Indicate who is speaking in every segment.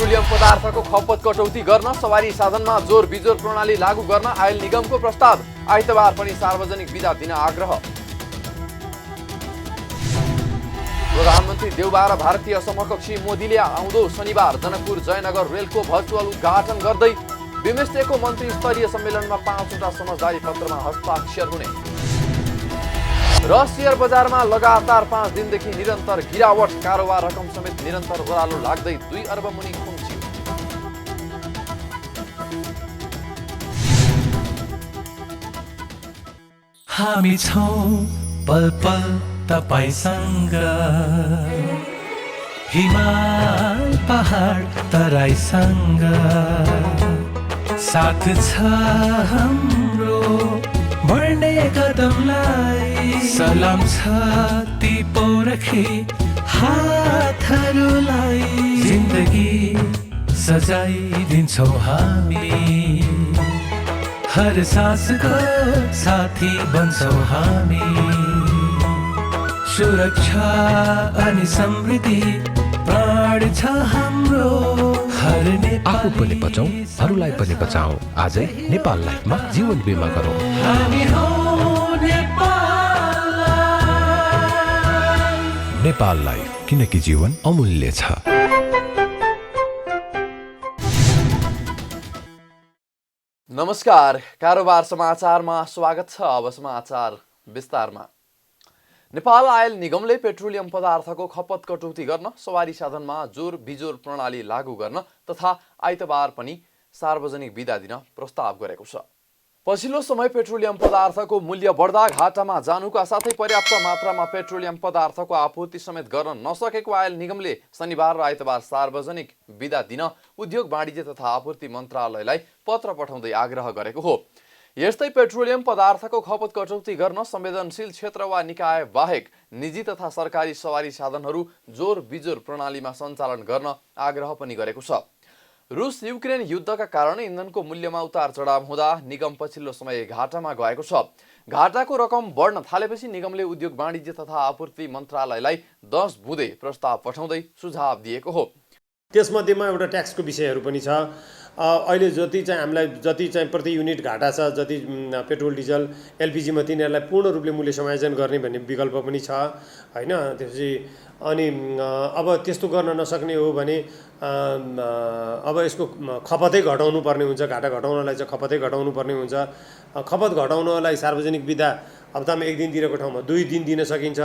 Speaker 1: Petroleum पदार्थको खपत कटौती गर्न सवारी साधनमा जोर बिजोर प्रणाली लागू गर्न आयल निगमको प्रस्ताव। आइतबार पनि सार्वजनिक बिदा दिन आग्रह। प्रधानमन्त्री देउबा र भारतीय समकक्षी मोदीले आउँदो शनिबार जनकपुर जयनगर रेलको भर्चुअल उद्घाटन गर्दै बिमस्टेकको मन्त्री स्तरीय सम्मेलनमा 5वटा समझदारी पत्रमा हस्ताक्षर हुने र शेयर बजारमा लगातार 5 दिनदेखि निरन्तर गिरावट, कारोबार रकम समेत निरन्तर ओह्रालो लाग्दै 2 अर्ब मुनि खुम्चियो।
Speaker 2: हामी छौं पल पल तपाईसँग, हिमाल पहाड तराईसँग, साथ छ हाम्रो बढ्ने कदमलाई, सलाम छ ती पोरखी हातहरूलाई, जिन्दगी सजाइदिन्छौँ हामी, हर सासको साथी बन्छौँ हामी, सुरक्षा अनि समृद्धि प्राण छ हाम्रो, हर
Speaker 3: आफू पनि बचौं, अरूलाई पनि बचाऊ। आजै नेपाल लाइफमा जीवन बिमा गरौँ।
Speaker 2: हामी हौ नेपाल लाइफ।
Speaker 3: नेपाल लाइफ, किनकि जीवन अमूल्य छ।
Speaker 1: नमस्कार, कारोबार समाचारमा स्वागत छ। अब समाचार विस्तारमा। नेपाल आयल निगमले पेट्रोलियम पदार्थको खपत कटौती गर्न, सवारी साधनमा जोर बिजोर प्रणाली लागू गर्न तथा आइतबार पनि सार्वजनिक बिदा दिन प्रस्ताव गरेको छ। पछिल्लो समय पेट्रोलियम पदार्थको मूल्य बढ्दा घाटामा जानुका साथै पर्याप्त मात्रामा पेट्रोलियम पदार्थको आपूर्ति समेत गर्न नसकेको आयल निगमले शनिबार र आइतबार सार्वजनिक बिदा दिन उद्योग वाणिज्य तथा आपूर्ति मन्त्रालयलाई पत्र पठाउँदै आग्रह गरेको हो। यस्तै पेट्रोलियम पदार्थको खपत कटौती गर्न संवेदनशील क्षेत्र वा निकाय बाहेक निजी तथा सरकारी सवारी साधनहरू जोर बिजोर प्रणालीमा सञ्चालन गर्न आग्रह पनि गरेको छ। रुस युक्रेन युद्धका कारण इन्धनको मूल्यमा उतार चढाव हुँदा निगम पछिल्लो समय घाटामा गएको छ। घाटाको रकम बढ्न थालेपछि निगमले उद्योग वाणिज्य तथा आपूर्ति मन्त्रालयलाई 10 बुँदे प्रस्ताव पठाउँदै सुझाव दिएको हो।
Speaker 4: त्यसमध्येमा एउटा ट्याक्सको विषयहरू पनि छ। अहिले जति चाहिँ हामीलाई जति चाहिँ प्रति युनिट घाटा छ, जति पेट्रोल डिजल एलपिजीमा तिनीहरूलाई पूर्ण रूपले मूल्य समायोजन गर्ने भन्ने विकल्प पनि छ हैन। त्यसपछि अनि अब त्यस्तो गर्न नसक्ने हो भने अब यसको खपतै घटाउनु पर्ने हुन्छ। घाटा घटाउनलाई चाहिँ खपतै घटाउनु पर्ने हुन्छ। खपत घटाउनलाई सार्वजनिक बिदा हप्तामा 1 दिन दिनको ठाउँमा 2 दिन दिन सकिन्छ।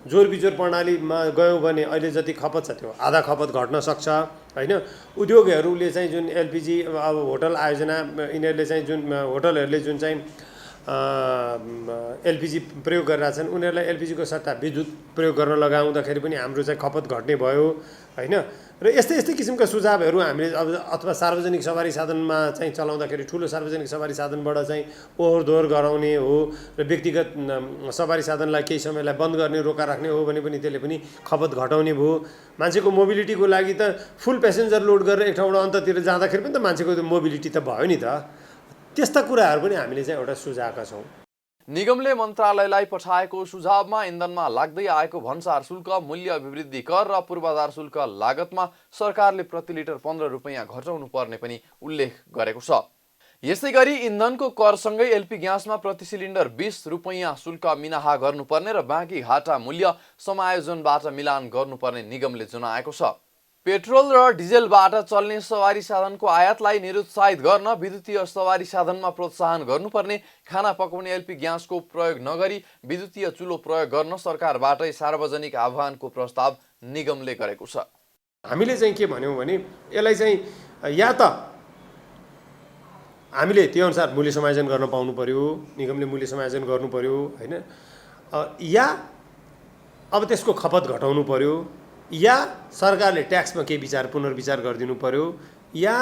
Speaker 4: जोर बिजोर प्रणालीमा गयौँ भने अहिले जति खपत छ त्यो आधा खपत घट्न सक्छ हैन। उद्योगहरूले चाहिँ जुन एलपिजी अब होटल आयोजना यिनीहरूले चाहिँ जुन होटलहरूले जुन चाहिँ एलपिजी प्रयोग गरिरहेछन् उनीहरूलाई एलपिजीको सट्टा विद्युत प्रयोग गर्न लगाउँदाखेरि पनि हाम्रो चाहिँ खपत घट्ने भयो हैन। र यस्तै किसिमका सुझावहरू हामीले अब अथवा सार्वजनिक सवारी साधनमा चाहिँ चलाउँदाखेरि ठुलो सार्वजनिक सवारी साधनबाट चाहिँ ओहोर दोहोर गराउने हो र व्यक्तिगत सवारी साधनलाई केही समयलाई बन्द गर्ने, रोका राख्ने हो भने पनि त्यसले पनि खपत घटाउने भयो। मान्छेको मोबिलिटीको लागि त फुल प्यासेन्जर लोड गरेर एक ठाउँबाट अन्ततिर जाँदाखेरि पनि त मान्छेको मोबिलिटी त भयो नि त। त्यस्ता कुराहरू पनि हामीले चाहिँ एउटा सुझाएका छौँ।
Speaker 1: निगमले मन्त्रालयलाई पठाएको सुझावमा इन्धनमा लाग्दै आएको भन्सार शुल्क, मूल्य अभिवृद्धि कर र पूर्वाधार शुल्क लागतमा सरकारले प्रति लिटर 15 रुपैयाँ घटाउनु पर्ने पनि उल्लेख गरेको छ। यसै गरी इन्धनको करसँगै एलपी ग्यासमा प्रति सिलिन्डर 20 रुपैयाँ शुल्क मिनाहा गर्नुपर्ने र बाँकी घाटा मूल्य समायोजनबाट मिलान गर्नुपर्ने निगमले जनाएको छ। पेट्रोल र डिजेलबाट चल्ने सवारी साधनको आयातलाई निरुत्साहित गर्न विद्युतीय सवारी साधनमा प्रोत्साहन गर्नुपर्ने, खाना पकाउने एलपी ग्यासको प्रयोग नगरी विद्युतीय चुलो प्रयोग गर्न सरकारबाटै सार्वजनिक आह्वानको प्रस्ताव निगमले गरेको छ।
Speaker 4: हामीले चाहिँ के भन्यौँ भने यसलाई चाहिँ या त हामीले त्यो अनुसार मूल्य समायोजन गर्न पाउनु पर्यो, निगमले मूल्य समायोजन गर्नु पर्यो हैन, या अब त्यसको खपत घटाउनु पर्यो, या सरकारले ट्याक्समा केही पुनर्विचार गरिदिनु पर्यो, या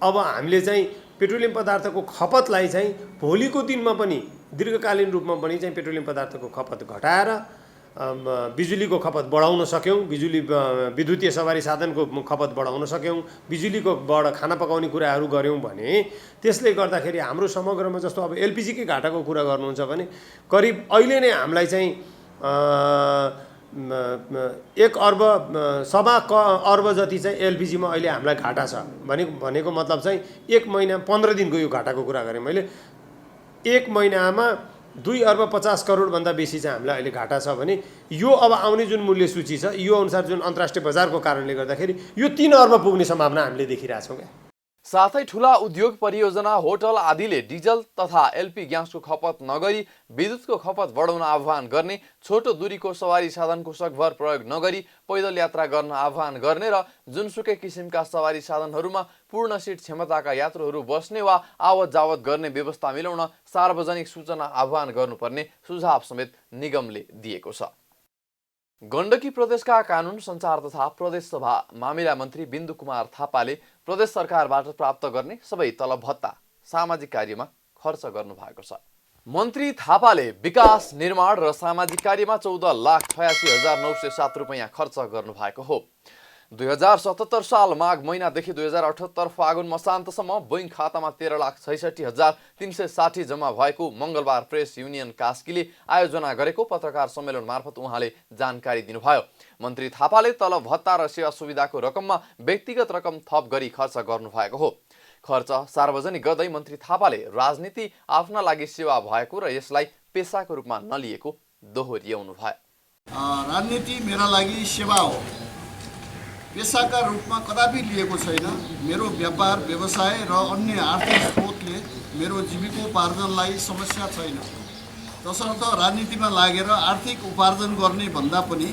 Speaker 4: अब हामीले चाहिँ पेट्रोलियम पदार्थको खपतलाई चाहिँ भोलिको दिनमा पनि दीर्घकालीन रूपमा पनि चाहिँ पेट्रोलियम पदार्थको खपत घटाएर बिजुलीको खपत बढाउन सक्यौँ, विद्युतीय सवारी साधनको खपत बढाउन सक्यौँ, बिजुलीकोबाट खाना पकाउने कुराहरू गऱ्यौँ भने त्यसले गर्दाखेरि हाम्रो समग्रमा जस्तो अब एलपिजीकै घाटाको कुरा गर्नुहुन्छ भने करिब अहिले नै हामीलाई चाहिँ 1 अर्ब सवा अर्ब जति चाहिँ एलपिजीमा अहिले हामीलाई घाटा छ भनेको मतलब चाहिँ 1 महिना 15 दिनको यो घाटाको कुरा गरेँ मैले। 1 महिनामा 2 अर्ब 50 करोडभन्दा बेसी चाहिँ हामीलाई अहिले घाटा छ भने यो अब आउने जुन मूल्य सूची छ यो अनुसार जुन अन्तर्राष्ट्रिय बजारको कारणले गर्दाखेरि यो 3 अर्ब पुग्ने सम्भावना हामीले देखिरहेछौँ क्या।
Speaker 1: साथै ठूला उद्योग परियोजना होटल आदिले डिजल तथा एलपी ग्यासको खपत नगरी विद्युतको खपत बढाउन आह्वान गर्ने, छोटो दूरीको सवारी साधनको सकभर प्रयोग नगरी पैदल यात्रा गर्न आह्वान गर्ने र जुनसुकै किसिमका सवारी साधनहरूमा पूर्ण सिट क्षमताका यात्रुहरू बस्ने वा आवत जावत गर्ने व्यवस्था मिलाउन सार्वजनिक सूचना आह्वान गर्नुपर्ने सुझाव समेत निगमले दिएको छ। गण्डकी प्रदेशका कानुन सञ्चार तथा प्रदेश सभा मामिला मन्त्री बिन्दु कुमार थापाले प्रदेश सरकारबाट प्राप्त गर्ने सबै तलब भत्ता सामाजिक कार्यमा खर्च गर्नु भएको छ। मन्त्री थापाले विकास निर्माण र सामाजिक कार्यमा 14,86,907 रुपैयाँ खर्च गर्नु भएको हो। 2077 साल माघ महिनादेखि 2078 फागुन मसान्तसम्म बैंक खातामा 13,66,360 जम्मा भएको मङ्गलबार प्रेस युनियन कास्कीले आयोजना गरेको पत्रकार सम्मेलन मार्फत उहाँले जानकारी दिनुभयो। मन्त्री थापाले तलब भत्ता र सेवा सुविधाको रकममा व्यक्तिगत रकम थप गरी खर्च गर्नुभएको हो। खर्च सार्वजनिक गर्दै मन्त्री थापाले राजनीति आफ्ना लागि सेवा भएको र यसलाई पेसाको रूपमा नलिएको दोहोर्याउनु भयो।
Speaker 5: राजनीति मेरा लागि सेवा हो, पेसाका रूपमा कदापि लिएको छैन। मेरो व्यापार व्यवसाय र अन्य आर्थिक स्रोतले मेरो जीविकोपार्जनलाई समस्या छैन। तसर्थ राजनीतिमा लागेर आर्थिक उपार्जन गर्ने भन्दा पनि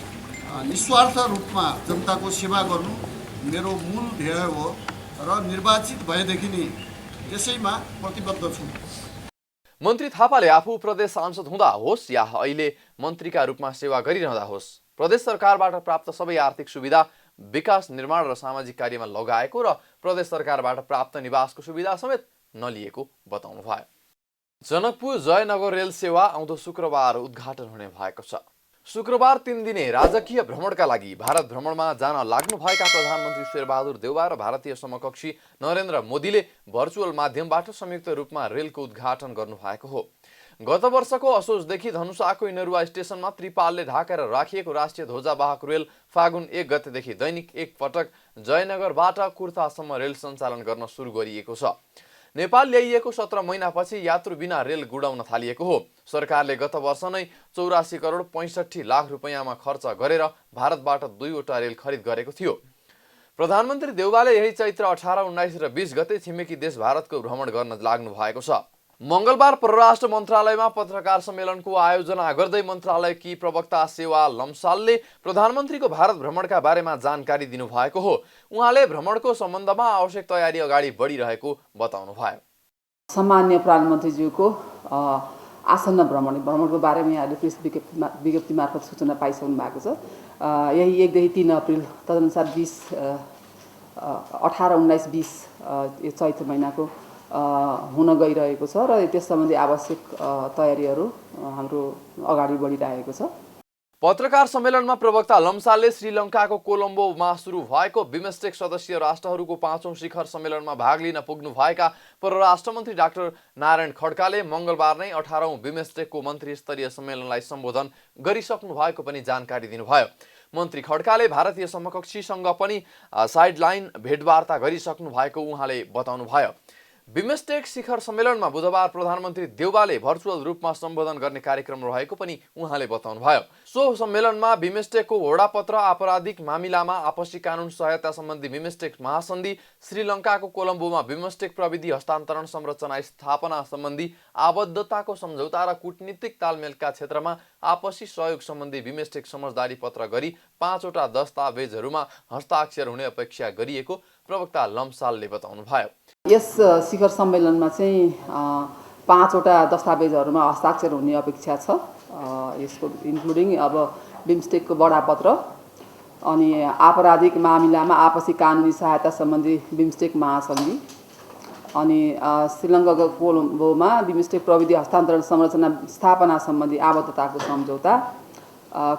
Speaker 5: निस्वार्थ रूपमा जनताको सेवा गर्नु मेरो मूल ध्येय हो र निर्वाचित भएदेखि नै त्यसैमा प्रतिबद्ध छु।
Speaker 1: मन्त्री थापाले आफू प्रदेश सांसद हुँदा होस् या अहिले मन्त्रीका रूपमा सेवा गरिरहँदा होस् प्रदेश सरकारबाट प्राप्त सबै आर्थिक सुविधा विकास निर्माण र सामाजिक कार्यमा लगाएको र प्रदेश सरकारबाट प्राप्त निवासको सुविधा समेत नलिएको बताउनु भयो। जनकपुर जयनगर रेल सेवा आउँदो शुक्रबार उद्घाटन हुने भएको छ। शुक्रबार 3 दिने राजकीय भ्रमणका लागि भारत भ्रमणमा जान लाग्नुभएका प्रधानमन्त्री शेरबहादुर देउवा र भारतीय समकक्षी नरेन्द्र मोदीले भर्चुअल माध्यमबाट संयुक्त रूपमा रेलको उद्घाटन गर्नुभएको हो। गत वर्षको असोजदेखि धनुषाको इनरुवा स्टेसनमा त्रिपालले ढाकेर राखिएको राष्ट्रिय ध्वजावाहक रेल फागुन 1 गतेदेखि दैनिक एक पटक जयनगरबाट कुर्थासम्म रेल सञ्चालन गर्न सुरु गरिएको छ। नेपाल ल्याइएको 17 महिनापछि यात्रु बिना रेल गुडाउन थालिएको हो। सरकारले गत वर्ष नै 84 करोड 65 लाख रुपैयाँमा खर्च गरेर भारतबाट 2वटा रेल खरिद गरेको थियो। प्रधानमन्त्री देउवाले यही चैत्र 18, 19 र 20 गते छिमेकी देश भारतको भ्रमण गर्न लाग्नु भएको छ। मंगलबार परराष्ट्र मन्त्रालयमा पत्रकार सम्मेलनको आयोजना गर्दै मन्त्रालयकी प्रवक्ता सेवा लम्सालले प्रधानमन्त्रीको भारत भ्रमणका बारेमा जानकारी दिनुभएको हो। उहाँले भ्रमणको सम्बन्धमा आवश्यक तयारी अगाडि बढिरहेको बताउनु भयो।
Speaker 6: सामान्य प्रधानमन्त्रीज्यूको आसन्न भ्रमणको बारेमा यहाँले प्रेस विज्ञप्ति मार्फत सूचना पाइसक्नु भएको छ। यही 1 देखि 3 अप्रिल तदनुसार 18, 19, 20 यो चैत्र महिनाको हुन गइरहेको छ र त्यस सम्बन्धी आवश्यक तयारीहरू हाम्रो अगाडि बढिरहेको छ।
Speaker 1: पत्रकार सम्मेलनमा प्रवक्ता लम्सालले श्रीलङ्काको कोलम्बोमा सुरु भएको बिमस्टेक सदस्य राष्ट्रहरूको 5औं शिखर सम्मेलनमा भाग लिन पुग्नु भएका परराष्ट्र मन्त्री डाक्टर नारायण खड्काले मंगलबार नै 18औं बिमस्टेकको मन्त्री स्तरीय सम्मेलनलाई सम्बोधन गरिसक्नु भएको पनि जानकारी दिनुभयो। मन्त्री खड्काले भारतीय समकक्षीसँग पनि साइडलाइन भेटवार्ता गरिसक्नु भएको उहाँले बताउनु भयो। बिमस्टेक शिखर सम्मेलनमा बुधबार प्रधानमन्त्री देउवाले भर्चुअल रूपमा सम्बोधन गर्ने कार्यक्रम रहेको पनि उहाँले बताउनु भयो। सो सम्मेलनमा बिमस्टेकको वडापत्र आपराधिक मामिलामा आपसी कानुन सहायता सम्बन्धी बिमस्टेक महासन्धि, श्रीलङ्काको कोलम्बोमा बिमस्टेक प्रविधि हस्तान्तरण संरचना स्थापना सम्बन्धी आबद्धताको सम्झौता र कूटनीतिक तालमेलका क्षेत्रमा आपसी सहयोग सम्बन्धी बिमस्टेक समझदारी पत्र गरी 5वटा दस्तावेजहरूमा हस्ताक्षर हुने अपेक्षा गरिएको प्रवक्ता लम्सालले बताउनु भयो।
Speaker 6: यस शिखर सम्मेलनमा चाहिँ 5वटा दस्तावेजहरूमा हस्ताक्षर हुने अपेक्षा छ। यसको इन्क्लुडिङ अब बिमस्टेकको बडापत्र, अनि आपराधिक मामिलामा आपसी कानुनी सहायता सम्बन्धी बिमस्टेक महासन्धि, अनि श्रीलङ्काको कोलम्बोमा बिमस्टेक प्रविधि हस्तान्तरण संरचना स्थापना सम्बन्धी आबद्धताको सम्झौता,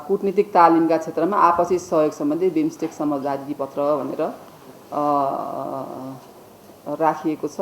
Speaker 6: कूटनीतिक तालिमका क्षेत्रमा आपसी सहयोग सम्बन्धी बिमस्टेक समझदारी पत्र भनेर राखिएको छ।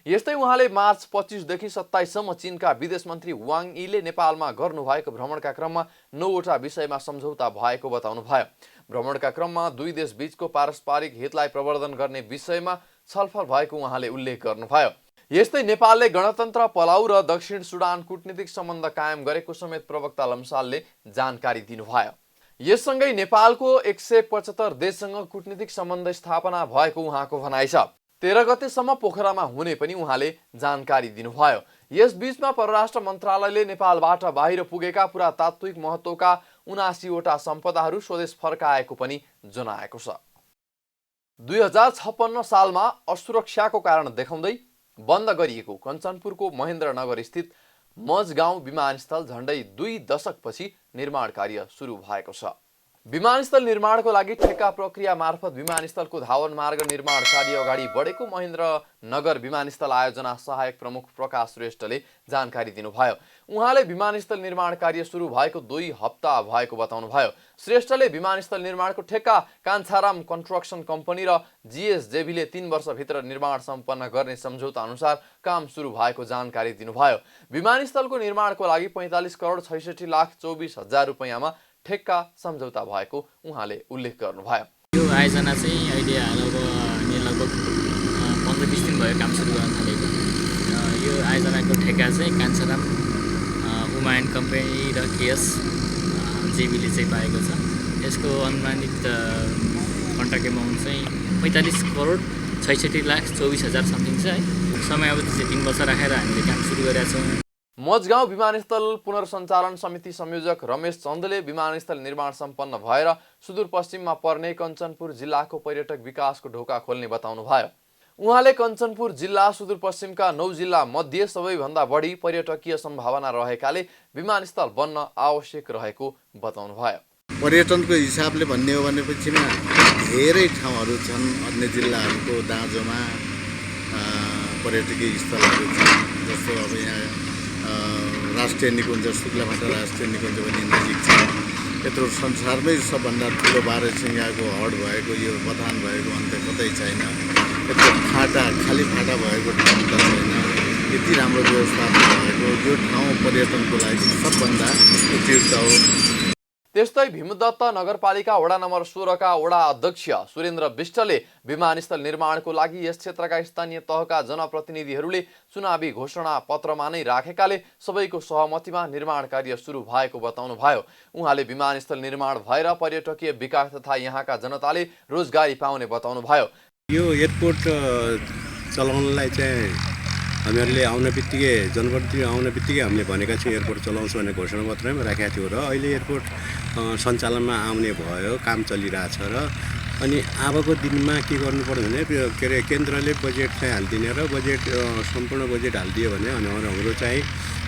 Speaker 1: यस्तै उहाँले मार्च 25 देखि 27 सम्म चीनका विदेश मन्त्री वाङ यीले नेपालमा गर्नुभएको भ्रमणका क्रममा 9 वटा विषयमा सम्झौता भएको बताउनुभयो। भ्रमणका क्रममा दुई देश बीचको पारस्परिक हितलाई प्रवर्धन गर्ने विषयमा छलफल भएको उहाँले उल्लेख गर्नुभयो। यस्तै नेपालले गणतन्त्र पलाउ र दक्षिण सुडान कूटनीतिक सम्बन्ध कायम गरेको समेत प्रवक्ता लम्सालले जानकारी दिनुभयो। यससँगै नेपालको 175 देशसँग कूटनीतिक सम्बन्ध स्थापना भएको उहाँको भनाइ छ। 13 गतेसम्म पोखरामा हुने पनि उहाँले जानकारी दिनुभयो। यस बीचमा परराष्ट्र मन्त्रालयले नेपालबाट बाहिर पुगेका पुरातात्विक महत्त्वका 79 वटा सम्पदाहरू स्वदेश फर्काएको पनि जनाएको छ। 2056 सालमा असुरक्षाको कारण देखाउँदै बन्द गरिएको कञ्चनपुरको महेन्द्रनगर स्थित मजगाउँ विमानस्थल झण्डै 2 दशकपछि निर्माण कार्य सुरु भएको छ। विमानस्थल निर्माणको लागि ठेक्का प्रक्रिया मार्फत विमानस्थलको धावन मार्ग निर्माण कार्य अगाडि बढेको महेन्द्रनगर विमानस्थल आयोजना सहायक प्रमुख प्रकाश श्रेष्ठले जानकारी दिनुभयो। उहाँले विमानस्थल निर्माण कार्य सुरु भएको 2 हप्ता भएको बताउनुभयो। श्रेष्ठले विमानस्थल निर्माणको ठेक्का कान्छाराम कन्स्ट्रक्सन कम्पनी र जीएसजेबीले 3 वर्षभित्र निर्माण सम्पन्न गर्ने सम्झौता अनुसार काम सुरु भएको जानकारी दिनुभयो। विमानस्थलको निर्माणको लागि 45 करोड 66 लाख 24 हजार रुपैयाँमा ठेक्का सम्झौता भएको उहाँले उल्लेख गर्नुभयो।
Speaker 7: यो आयोजना चाहिँ अहिले लगभग 15-20 दिन भयो काम सुरु गर्न थालेको। यो आयोजनाको ठेक्का चाहिँ कान्छाराम उमायन कम्पनी र केएस जेबीले चाहिँ पाएको छ। यसको अनुमानित कन्ट्र्याक्ट एमाउन्ट चाहिँ 45 करोड 66 लाख 24 हजार समथिङ छ है। समयावधि चाहिँ 3 वर्ष राखेर हामीले काम सुरु गरेका छौँ।
Speaker 1: मजगाउँ विमानस्थल पुनर्सञ्चालन समिति संयोजक रमेश चन्दले विमानस्थल निर्माण सम्पन्न भएर सुदूरपश्चिममा पर्ने कञ्चनपुर जिल्लाको पर्यटक विकासको ढोका खोल्ने बताउनुभयो। उहाँले कञ्चनपुर जिल्ला सुदूरपश्चिमका 9 जिल्ला मध्ये सबैभन्दा बढी पर्यटकीय सम्भावना रहेकाले विमानस्थल बन्न आवश्यक रहेको बताउनुभयो।
Speaker 8: पर्यटनको हिसाबले भन्ने हो भनेपछिमा धेरै ठाउँहरू छन्। अन्य जिल्लाहरूको दाँजोमा पर्यटकीय स्थलहरू छन्। जस्तो अब यहाँ राष्ट्रिय निकुञ्ज शुक्लाफाटा राष्ट्रिय निकुञ्ज पनि नजिक छ। यत्रो संसारमै सबभन्दा ठुलो बाह्रसिङ्गाको हड भएको यो बथान भएको अन्त कतै छैन। यत्रो फाटा खाली फाटा भएको ठाउँ त छैन। यति राम्रो व्यवस्थापन भएको यो ठाउँ पर्यटनको लागि सबभन्दा उपयुक्त हो।
Speaker 1: त्यस्तै भीमदत्त नगरपालिका वडा नम्बर 16 का वडा अध्यक्ष सुरेन्द्र विष्टले विमानस्थल निर्माणको लागि यस क्षेत्रका स्थानीय तहका जनप्रतिनिधिहरूले चुनावी घोषणा पत्रमा नै राखेकाले सबैको सहमतिमा निर्माण कार्य सुरु भएको बताउनुभयो। उहाँले विमानस्थल निर्माण भएर पर्यटकीय विकास तथा यहाँका जनताले रोजगारी पाउने बताउनुभयो।
Speaker 9: यो एयरपोर्ट चलाउनलाई चाहिँ हामीहरूले आउने बित्तिकै जनप्रतिनिधि आउने बित्तिकै हामीले भनेका छौँ एयरपोर्ट चलाउँछु भन्ने घोषणा पत्रमै राखेका थियौँ र अहिले एयरपोर्ट सञ्चालनमा आउने भयो, काम चलिरहेछ र अनि अबको दिनमा के गर्नु पर्यो भने के अरे केन्द्रले बजेट चाहिँ हालिदिने र बजेट सम्पूर्ण बजेट हालिदियो भने अनि हाम्रो चाहिँ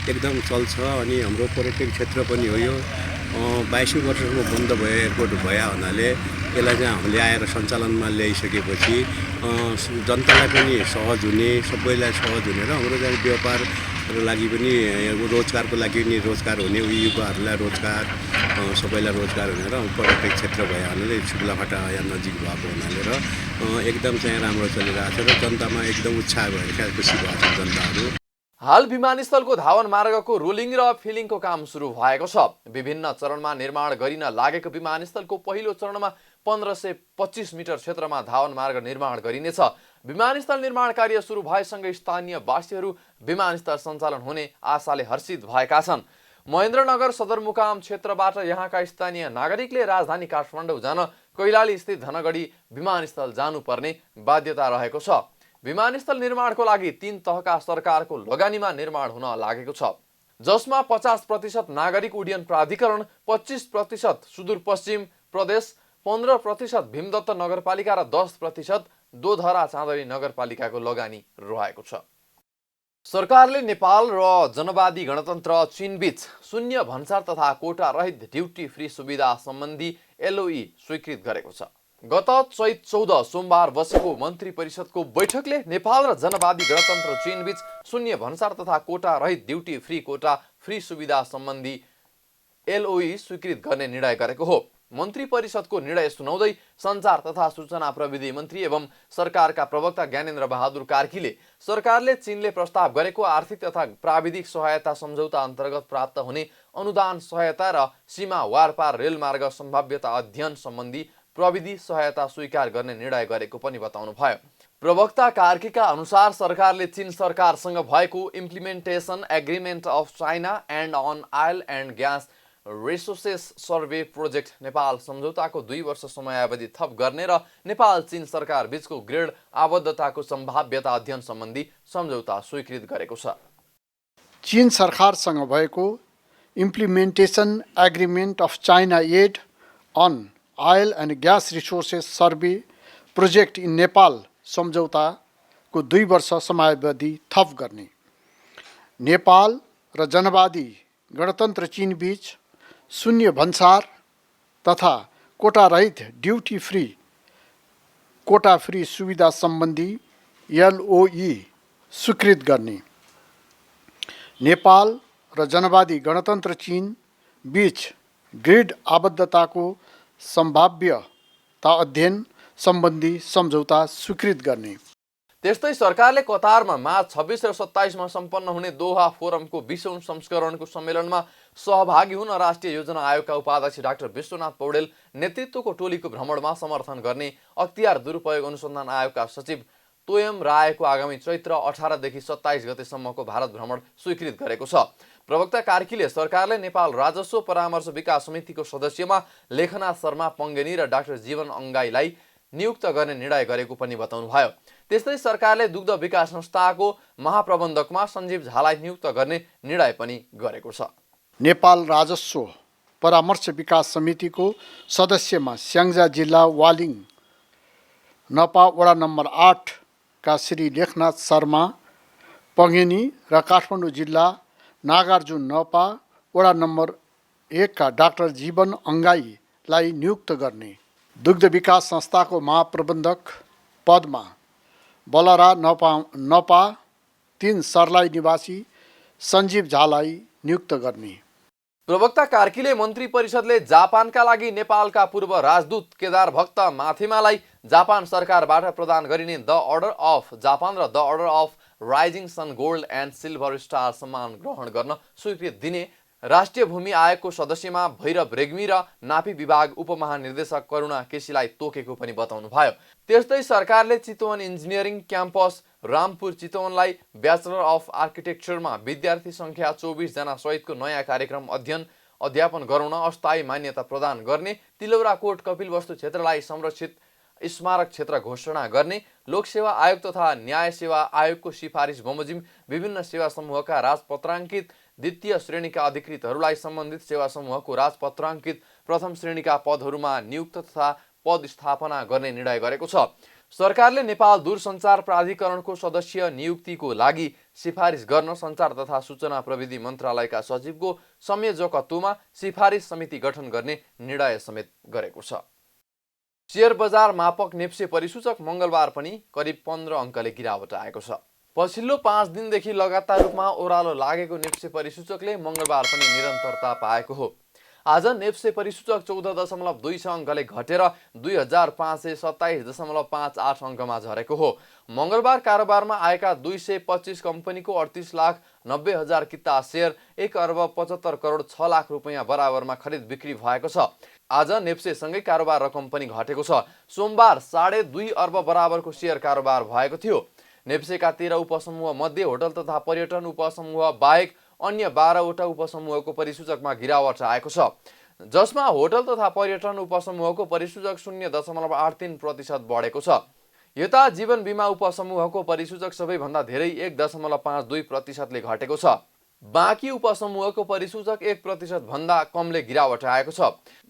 Speaker 9: एकदम चल्छ। अनि हाम्रो पर्यटक क्षेत्र पनि हो यो 22 वर्षसम्म बन्द भयो एयरपोर्ट भए हुनाले यसलाई चाहिँ हामीले आएर सञ्चालनमा ल्याइसकेपछि जनतालाई पनि सहज हुने, सबैलाई सहज हुने र हाम्रो चाहिँ व्यापारको लागि पनि रोजगारको लागि पनि रोजगार हुने, युवाहरूलाई रोजगार सबैलाई रोजगार हुने र पर्यटक क्षेत्र भए हुनाले शुक्लाफाटा यहाँ नजिक भएको हुनाले र एकदम चाहिँ राम्रो चलिरहेको छ र जनतामा एकदम उत्साह भएर खुसी भएको छ जनताहरू।
Speaker 1: हाल विमानस्थलको धावन मार्गको रोलिङ र फिलिङको काम सुरु भएको छ। विभिन्न चरणमा निर्माण गरिन लागेको विमानस्थलको पहिलो चरणमा 1525 मिटर क्षेत्रमा धावन मार्ग निर्माण गरिनेछ। विमानस्थल निर्माण कार्य सुरु भएसँगै स्थानीय वासीहरू विमानस्थल सञ्चालन हुने आशाले हर्षित भएका छन्। महेन्द्रनगर सदरमुकाम क्षेत्रबाट यहाँका स्थानीय नागरिकले राजधानी काठमाडौँ जान कैलाली स्थित धनगढी विमानस्थल जानुपर्ने बाध्यता रहेको छ। विमानस्थल निर्माणको लागि 3 तहका सरकारको लगानीमा निर्माण हुन लागेको छ, जसमा 50% नागरिक उड्डयन प्राधिकरण, 25% सुदूरपश्चिम प्रदेश, 15% भीमदत्त नगरपालिका र 10% दोधरा चाँदनी नगरपालिकाको लगानी रहेको छ। सरकारले नेपाल र जनवादी गणतन्त्र चीनबीच शून्य भन्सार तथा कोटा रहित ड्युटी फ्री सुविधा सम्बन्धी एलओई स्वीकृत गरेको छ। गत चैत 14 सोमबार बसेको मन्त्री परिषदको बैठकले नेपाल र जनवादी गणतन्त्र चीनबीच शून्य भन्सार तथा कोटा रहित ड्युटी फ्री कोटा फ्री सुविधा सम्बन्धी एलओई स्वीकृत गर्ने निर्णय गरेको हो। मन्त्री परिषदको निर्णय सुनाउँदै सञ्चार तथा सूचना प्रविधि मन्त्री एवं सरकारका प्रवक्ता ज्ञानेन्द्र बहादुर कार्कीले सरकारले चीनले प्रस्ताव गरेको आर्थिक तथा प्राविधिक सहायता सम्झौता अन्तर्गत प्राप्त हुने अनुदान सहायता र सीमा वारपार रेलमार्ग सम्भाव्यता अध्ययन सम्बन्धी प्रविधि सहायता स्वीकार गर्ने निर्णय गरेको पनि बताउनुभयो। प्रवक्ता कार्कीका अनुसार सरकारले चीन सरकारसँग भएको implementation agreement of China and on oil and gas resources survey project Nepal सम्झौताको 2 वर्ष समयावधि थप गर्ने र नेपाल चीन सरकार बीचको ग्रिड आबद्धताको सम्भाव्यता अध्ययन सम्बन्धी सम्झौता स्वीकृत गरेको छ।
Speaker 10: चीन सरकारसँग भएको implementation agreement of China and on oil and gas resources survey project in Nepal सम्झौताको 2 वर्ष समयावधि थप गर्ने, नेपाल र जनवादी गणतन्त्र चीन बीच शून्य भन्सार तथा कोटारहित कोटा फ्री सुविधा सम्बन्धी LOE स्वीकृत गर्ने, नेपाल र जनवादी गणतन्त्र चीन बीच ग्रिड आबद्धताको सम्भाव्यता अध्ययन सम्बन्धी सम्झौता स्वीकृत गर्ने।
Speaker 1: त्यस्तै सरकारले कतारमा मार्च 26 र 27 मा सम्पन्न हुने दोहा फोरमको 20औं संस्करणको सम्मेलनमा सहभागी हुन राष्ट्रिय योजना आयोगका उपाध्यक्ष डाक्टर विश्वनाथ पौडेल नेतृत्वको टोलीको भ्रमणमा समर्थन गर्ने अख्तियार दुरुपयोग अनुसन्धान आयोगका सचिव तोयम रायको आगामी चैत्र 18 देखि 27 गतेसम्मको भारत भ्रमण स्वीकृत गरेको छ। प्रवक्ता कार्कीले सरकारले नेपाल राजस्व परामर्श विकास समितिको सदस्यमा लेखनाथ शर्मा पङ्गेनी र डाक्टर जीवन अंगाईलाई नियुक्त गर्ने निर्णय गरेको पनि बताउनुभयो। त्यस्तै सरकारले दुग्ध विकास संस्थाको महाप्रबन्धकमा सञ्जीव झालाई नियुक्त गर्ने निर्णय पनि गरेको छ।
Speaker 10: नेपाल राजस्व परामर्श विकास समितिको सदस्यमा स्याङ्जा जिल्ला वालिङ नपा वडा नम्बर 8 का श्री लेखनाथ शर्मा पङ्गेनी र काठमाडौँ जिल्ला नागार्जुन नपा वडा नम्बर 1 का डाक्टर जीवन अंगाईलाई नियुक्त गर्ने, दुग्ध विकास संस्थाको महाप्रबन्धक पदमा बलरा नपा 3 सर्लाही निवासी सञ्जीव झालाई नियुक्त गर्ने।
Speaker 1: प्रवक्ता कार्कीले मन्त्री परिषदले जापानका लागि नेपालका पूर्व राजदूत केदार भक्त माथिमालाई जापान सरकारबाट प्रदान गरिने द अर्डर अफ जापान र the order of rising sun gold and silver star सम्मान ग्रहण गर्न स्वीकृति दिने राष्ट्रिय भूमि आयोगको सदस्यमा भैरव रेग्मी र नापी विभाग उपमहानिर्देशक करुणा केसीलाई तोकेको पनि बताउनुभयो। त्यस्तै सरकारले चितवन इन्जिनियरिङ क्याम्पस रामपुर चितवनलाई ब्याचलर अफ आर्किटेक्चरमा विद्यार्थी सङ्ख्या 24 जना सहितको नयाँ कार्यक्रम अध्यापन गराउन अस्थायी मान्यता प्रदान गर्ने, तिलौराकोट कपिलवस्तु क्षेत्रलाई संरक्षित स्मारक क्षेत्र घोषणा गर्ने, लोकसेवा आयोग तथा न्याय सेवा आयोगको सिफारिस बमोजिम विभिन्न सेवा समूहका राजपत्राङ्कित द्वितीय श्रेणीका अधिकृतहरूलाई सम्बन्धित सेवा समूहको राजपत्राङ्कित प्रथम श्रेणीका पदहरूमा नियुक्त तथा पद स्थापना गर्ने निर्णय गरेको छ। सरकारले नेपाल दूरसञ्चार प्राधिकरणको सदस्य नियुक्तिको लागि सिफारिस गर्न सञ्चार तथा सूचना प्रविधि मन्त्रालयका सचिवको संयोजकत्वमा सिफारिस समिति गठन गर्ने निर्णय समेत गरेको छ। शेयर बजार मापक नेप्से परिसूचक मङ्गलबार पनि करिब 15 अङ्कले गिरावट आएको छ। पछिल्लो 5 दिनदेखि लगातार रूपमा ओह्रालो लागेको नेप्से परिसूचकले मङ्गलबार पनि निरन्तरता पाएको हो। आज नेप्से परिसूचक 14.26 अङ्कले घटेर 2527.58 अङ्कमा झरेको हो। मङ्गलबार कारोबारमा आएका 225 कम्पनीको 38,90,000 किता सेयर 1 अर्ब 75 करोड 6 लाख रुपैयाँ बराबरमा खरिद बिक्री भएको छ। आज नेप्सेसँगै कारोबार रकम पनि घटेको छ। सोमबार 2.5 अर्ब बराबरको सेयर कारोबार भएको थियो। नेप्सेका 13 उपसमूह मध्ये होटल तथा पर्यटन उपसमूह बाहेक अन्य 12वटा उपसमूहको परिसूचकमा गिरावट आएको छ, जसमा होटल तथा पर्यटन उपसमूहको परिसूचक 0.83% बढेको छ। यता जीवन बीमा उपसमूहको परिसूचक सबैभन्दा धेरै 1.52% घटेको छ। बाँकी उपसमूहको परिसूचक 1% भन्दा कमले गिरावट आएको छ।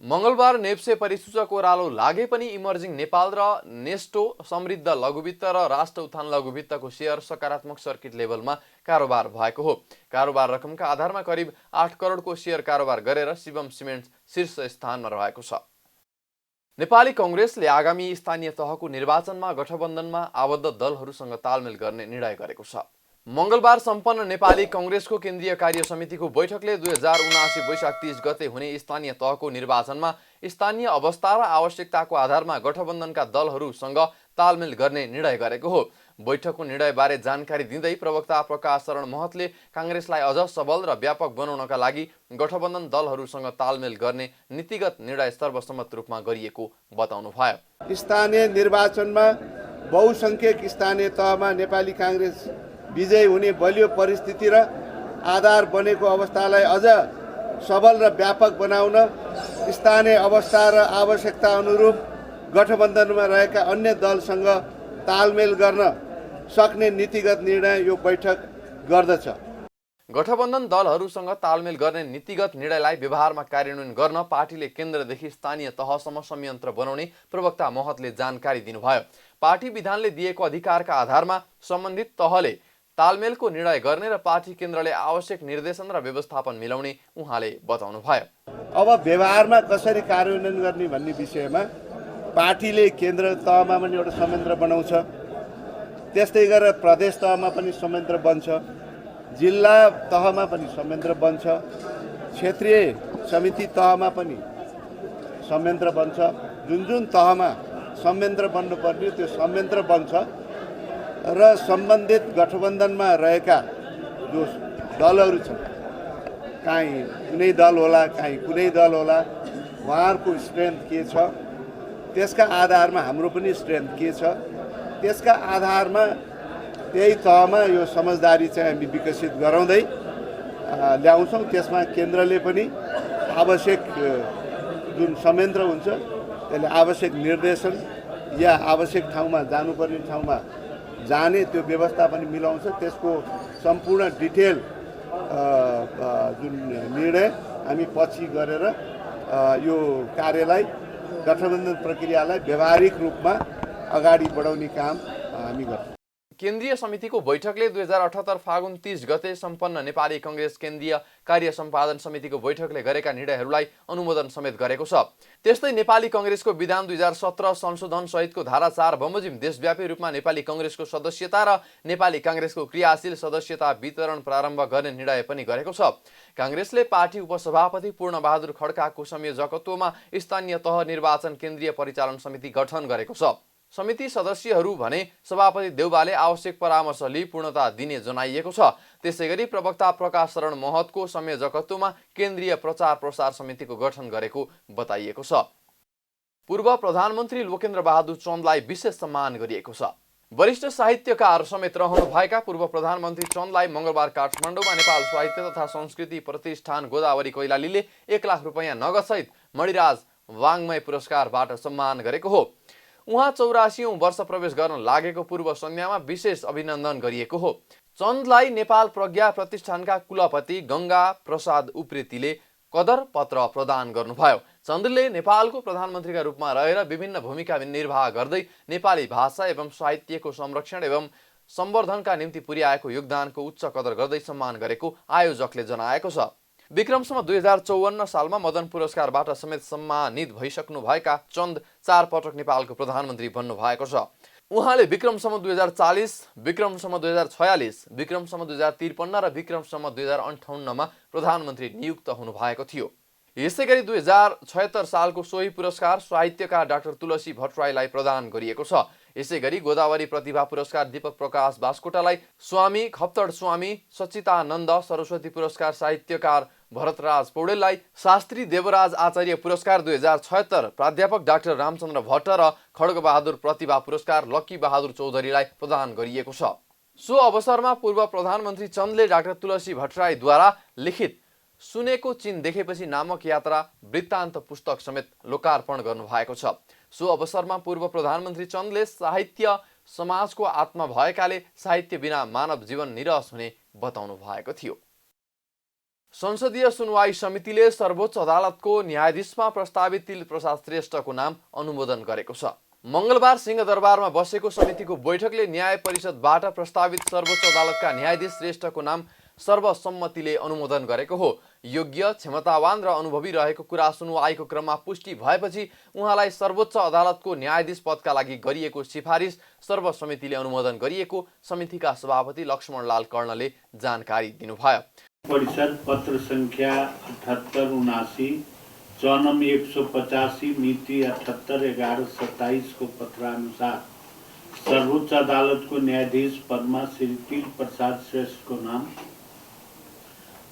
Speaker 1: मङ्गलबार नेप्से परिसूचक ओह्रालो लागे पनि इमर्जिङ नेपाल र नेस्टो समृद्ध लघुवित्त र राष्ट्र उत्थान लघुवित्तको सेयर सकारात्मक सर्किट लेभलमा कारोबार भएको हो। कारोबार रकमका आधारमा करिब 8 करोडको सेयर कारोबार गरेर शिवम सिमेन्ट शीर्ष स्थानमा रहेको छ। नेपाली कांग्रेसले आगामी स्थानीय तहको निर्वाचनमा गठबन्धनमा आबद्ध दलहरूसँग तालमेल गर्ने निर्णय गरेको छ। मङ्गलबार सम्पन्न नेपाली कांग्रेसको केन्द्रीय कार्य समितिको बैठकले 2079 वैशाख 30 गते हुने स्थानीय तहको निर्वाचनमा स्थानीय अवस्था र आवश्यकताको आधारमा गठबन्धनका दलहरूसँग तालमेल गर्ने निर्णय गरेको हो। बैठकको निर्णयबारे जानकारी दिँदै प्रवक्ता प्रकाश शरण महतले काङ्ग्रेसलाई अझ सबल र व्यापक बनाउनका लागि गठबन्धन दलहरूसँग तालमेल गर्ने नीतिगत निर्णय सर्वसम्मत रूपमा गरिएको बताउनुभयो।
Speaker 8: स्थानीय निर्वाचनमा बहुसङ्ख्यक स्थानीय तहमा नेपाली काङ्ग्रेस विजयी हुने बलियो परिस्थिति र आधार बनेको अवस्थालाई अझ सबल र व्यापक बनाउन स्थानीय अवस्था र आवश्यकता अनुरूप गठबन्धनमा रहेका अन्य दलसँग तालमेल गर्न सक्ने नीतिगत निर्णय यो बैठक गर्दछ।
Speaker 1: गठबन्धन दलहरूसँग तालमेल गर्ने नीतिगत निर्णयलाई व्यवहारमा कार्यान्वयन गर्न पार्टीले केन्द्रदेखि स्थानीय तहसम्म संयन्त्र बनाउने प्रवक्ता महतले जानकारी दिनुभयो। पार्टी विधानले दिएको अधिकारका आधारमा सम्बन्धित तहले तालमेलको निर्णय गर्ने र पार्टी केन्द्रले आवश्यक निर्देशन र व्यवस्थापन मिलाउने उहाँले बताउनुभयो।
Speaker 8: अब व्यवहारमा कसरी कार्यान्वयन गर्ने भन्ने विषयमा पार्टीले केन्द्र तहमा पनि एउटा संयन्त्र बनाउँछ, त्यस्तै गरेर प्रदेश तहमा पनि संयन्त्र बन्छ, जिल्ला तहमा पनि संयन्त्र बन्छ, क्षेत्रीय समिति तहमा पनि संयन्त्र बन्छ। जुन जुन तहमा संयन्त्र बन्नुपर्ने त्यो संयन्त्र बन्छ र सम्बन्धित गठबन्धनमा रहेका जो दलहरू छन्, काहीँ कुनै दल होला काहीँ कुनै दल होला, उहाँहरूको स्ट्रेन्थ के छ त्यसका आधारमा हाम्रो पनि स्ट्रेन्थ के छ त्यसका आधारमा त्यही तहमा यो समझदारी चाहिँ हामी विकसित गराउँदै ल्याउँछौँ। त्यसमा केन्द्रले पनि आवश्यक जुन संयन्त्र हुन्छ त्यसले आवश्यक निर्देशन या आवश्यक ठाउँमा जानुपर्ने ठाउँमा जाने त्यो व्यवस्था पनि मिलाउँछ। त्यसको सम्पूर्ण डिटेल जुन निर्णय हामी पछि गरेर यो कार्यलाई गठबन्धन प्रक्रियालाई व्यावहारिक रूपमा अगाडि बढाउने काम हामी गर्छौँ।
Speaker 1: केन्द्रीय समितिको बैठकले 2078 फागुन 30 गते सम्पन्न नेपाली कांग्रेस केन्द्रीय कार्य सम्पादन समितिको बैठकले गरेका निर्णयहरूलाई अनुमोदन समेत गरेको छ। त्यस्तै नेपाली कांग्रेसको विधान 2017 संशोधन सहितको धारा 4 बमोजिम देशव्यापी रूपमा नेपाली कांग्रेसको सदस्यता र नेपाली कांग्रेसको क्रियाशील सदस्यता वितरण प्रारम्भ गर्ने निर्णय पनि गरेको छ। कांग्रेसले पार्टी उपसभापति पूर्णबहादुर खड्काको संयोजकत्वमा स्थानीय तह निर्वाचन केन्द्रीय परिचालन समिति गठन गरेको छ। समिति सदस्यहरू भने सभापति देउबाले आवश्यक परामर्श लिई पूर्णता दिने जनाइएको छ। त्यसैगरी प्रवक्ता प्रकाश शरण महतको संयोजकत्वमा केन्द्रीय प्रचार प्रसार समितिको गठन गरेको बताइएको छ। पूर्व प्रधानमन्त्री लोकेन्द्र बहादुर चन्दलाई विशेष सम्मान गरिएको छ। वरिष्ठ साहित्यकार समेत रहनुभएका पूर्व प्रधानमन्त्री चन्दलाई मंगलबार काठमाडौँमा नेपाल साहित्य तथा संस्कृति प्रतिष्ठान गोदावरी कैलालीले 1 लाख रुपैयाँ नगदसहित मणिराज वाङ्मय पुरस्कारबाट सम्मान गरेको हो। उहाँ 84औं वर्ष प्रवेश गर्न लागेको पूर्व सन्ध्यामा विशेष अभिनन्दन गरिएको हो। चन्दलाई नेपाल प्रज्ञा प्रतिष्ठानका कुलपति गंगा प्रसाद उप्रेतीले कदर पत्र प्रदान गर्नुभयो। चन्दले नेपालको प्रधानमन्त्रीका रूपमा रहेर विभिन्न भूमिका निर्वाह गर्दै नेपाली भाषा एवं साहित्यको संरक्षण एवं सम्वर्धनका निम्ति पुर्याएको योगदानको उच्च कदर गर्दै सम्मान गरेको आयोजकले जनाएको छ। विक्रमसम्म 2054 सालमा मदन पुरस्कारबाट समेत सम्मानित भइसक्नु भएका चन्द 4 पटक नेपालको प्रधानमन्त्री बन्नु भएको छ। उहाँले विक्रमसम्म 2040, विक्रमसम्म 2046, विक्रमसम्म 2053 र विक्रमसम्म 2058 मा प्रधानमन्त्री नियुक्त हुनु भएको थियो। यसैगरी 2076 सालको सोही पुरस्कार साहित्यकार डाक्टर तुलसी भट्टराईलाई प्रदान गरिएको छ। यसैगरी गोदावरी प्रतिभा पुरस्कार दीपक प्रकाश बास्कोटालाई, स्वामी खप्तड स्वामी सच्चिदानन्द सरस्वती पुरस्कार साहित्यकार भरतराज पौडेललाई, शास्त्री देवराज आचार्य पुरस्कार 2076 प्राध्यापक डाक्टर रामचन्द्र भट्ट र खड्गबहादुर प्रतिभा पुरस्कार लक्की बहादुर चौधरीलाई प्रदान गरिएको छ। सो अवसरमा पूर्व प्रधानमन्त्री चन्दले डाक्टर तुलसी भट्टराईद्वारा लिखित सुनेको चिन देखेपछि नामक यात्रा वृत्तान्त पुस्तक समेत लोकार्पण गर्नुभएको छ। सो अवसरमा पूर्व प्रधानमन्त्री चन्दले साहित्य समाजको आत्मा भएकाले साहित्य बिना मानव जीवन निरस हुने बताउनु भएको थियो। संसदीय सुनवाई समितिले सर्वोच्च अदालतको न्यायाधीशमा प्रस्तावित तिल प्रसाद श्रेष्ठको नाम अनुमोदन गरेको छ। मंगलबार सिंहदरबारमा बसेको समितिको बैठकले न्याय परिषदबाट प्रस्तावित सर्वोच्च अदालतका न्यायाधीश श्रेष्ठको नाम सर्वसम्मतिले अनुमोदन गरेको हो। योग्य, क्षमतावान र अनुभवी रहेको कुरा सुनवाईको क्रममा पुष्टि भएपछि उहाँलाई सर्वोच्च अदालतको न्यायाधीश पदका लागि गरिएको सिफारिस सर्वसमितिले अनुमोदन गरिएको समितिका सभापति लक्ष्मणलाल कर्णले जानकारी दिनुभयो।
Speaker 11: परिषद पत्र संख्या 7879 स्वनम 185 मिति 78/11/27 को पत्रानुसार सर्वोच्च अदालत को न्यायाधीश पद्मा श्री तिल प्रसाद श्रेष्ठ को नाम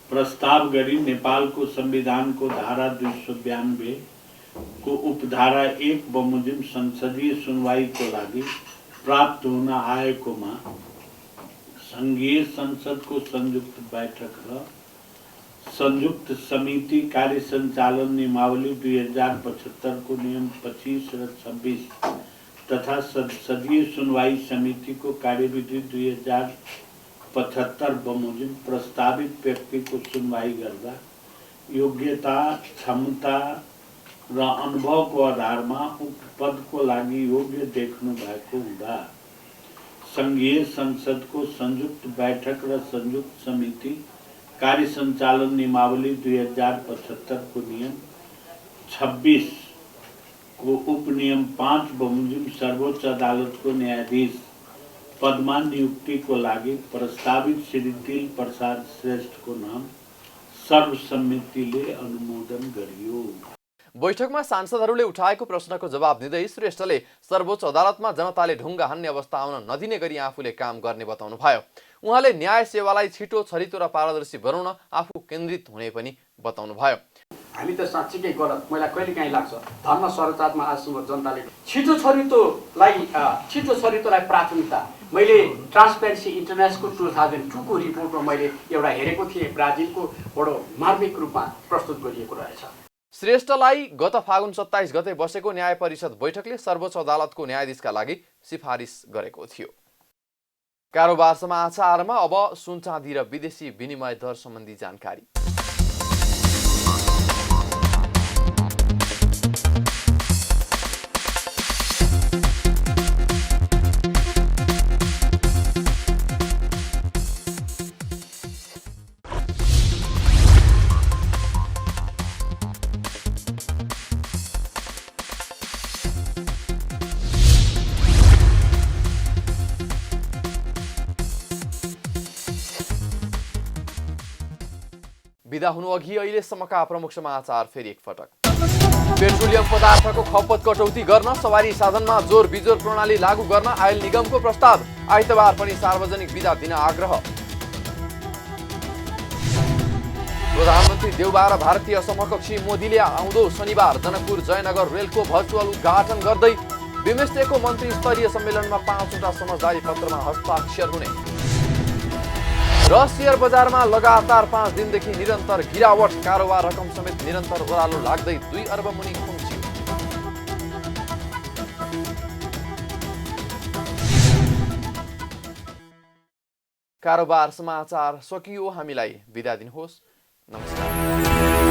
Speaker 11: प्रस्ताव गरी नेपाल को संविधान को धारा 292 को उपधारा 1 बमोजिम संसदीय सुनवाई को लागि प्राप्त हुन आएकोमा संघीय संसद को संयुक्त बैठक र संयुक्त समिति कार्य संचालन नियमावली 2075 को नियम 25 र 26 तथा संसदीय सुनवाई समिति को कार्यविधि 2075 बमोजिम प्रस्तावित व्यक्ति को सुनवाई गर्दा योग्यता क्षमता र अनुभवको आधारमा उक्त पदको लागि योग्य देख्नु भएको हुँदा संघीय संसदको संयुक्त बैठक र संयुक्त समिति कार्य संचालन नियमावली 2075 को नियम 26 को उपनियम 5 बमोजिम सर्वोच्च अदालत को न्यायाधीश पदमा नियुक्ति को लागि प्रस्तावित श्री तिल प्रसाद श्रेष्ठ को नाम सर्वसम्मतिले अनुमोदन गरियो।
Speaker 1: बैठकमा सांसदहरूले उठाएको प्रश्नको जवाब दिँदै श्रेष्ठले सर्वोच्च अदालतमा जनताले ढुङ्गा हान्ने अवस्था आउन नदिने गरी आफूले काम गर्ने बताउनुभयो। उहाँले न्याय सेवालाई छिटो छरितो र पारदर्शी बनाउन आफू केन्द्रित हुने पनि बताउनुभयो।
Speaker 12: हामी त साँच्चीकै गलत मलाई कहिलेकाहीँ लाग्छ धर्म स्वरतामा आजसम्म जनताले छिटो छरितोलाई प्राथमिकता मैले ट्रान्सपेरेन्सी इन्टरनेसनलको 2002 को रिपोर्टमा मैले एउटा हेरेको थिएँ ब्राजिलको बडो मार्मिक रूपमा प्रस्तुत गरिएको रहेछ।
Speaker 1: श्रेष्ठलाई गत फागुन 27 गते बसेको न्याय परिषद बैठकले सर्वोच्च अदालतको न्यायाधीशका लागि सिफारिस गरेको थियो। कारोबार समाचारमा अब सुन चाँदी र विदेशी विनिमय दर सम्बन्धी जानकारी। बिदा हुनु अघि अहिलेसम्मका प्रमुख समाचार फेरि एकपटक। पेट्रोलियम पदार्थको खपत कटौती गर्न सवारी साधनमा जोर बिजोर प्रणाली लागू गर्न आयल निगमको प्रस्ताव, आइतबार पनि सार्वजनिक बिदा दिन आग्रह। प्रधानमन्त्री देउबा र भारतीय समकक्षी मोदीले आउँदो शनिबार जनकपुर जयनगर रेलको भर्चुअल उद्घाटन गर्दै बिमस्टेकको मन्त्री स्तरीय सम्मेलनमा 5वटा समझदारी पत्रमा हस्ताक्षर हुने र शेयर बजारमा लगातार 5 दिनदेखि निरन्तर गिरावट, कारोबार रकम समेत निरन्तर ओह्रालो लाग्दै 2 अर्ब मुनि खुम्चियो। कारोबार समाचार सकियो। हामीलाई बिदा दिनुहोस्। नमस्कार।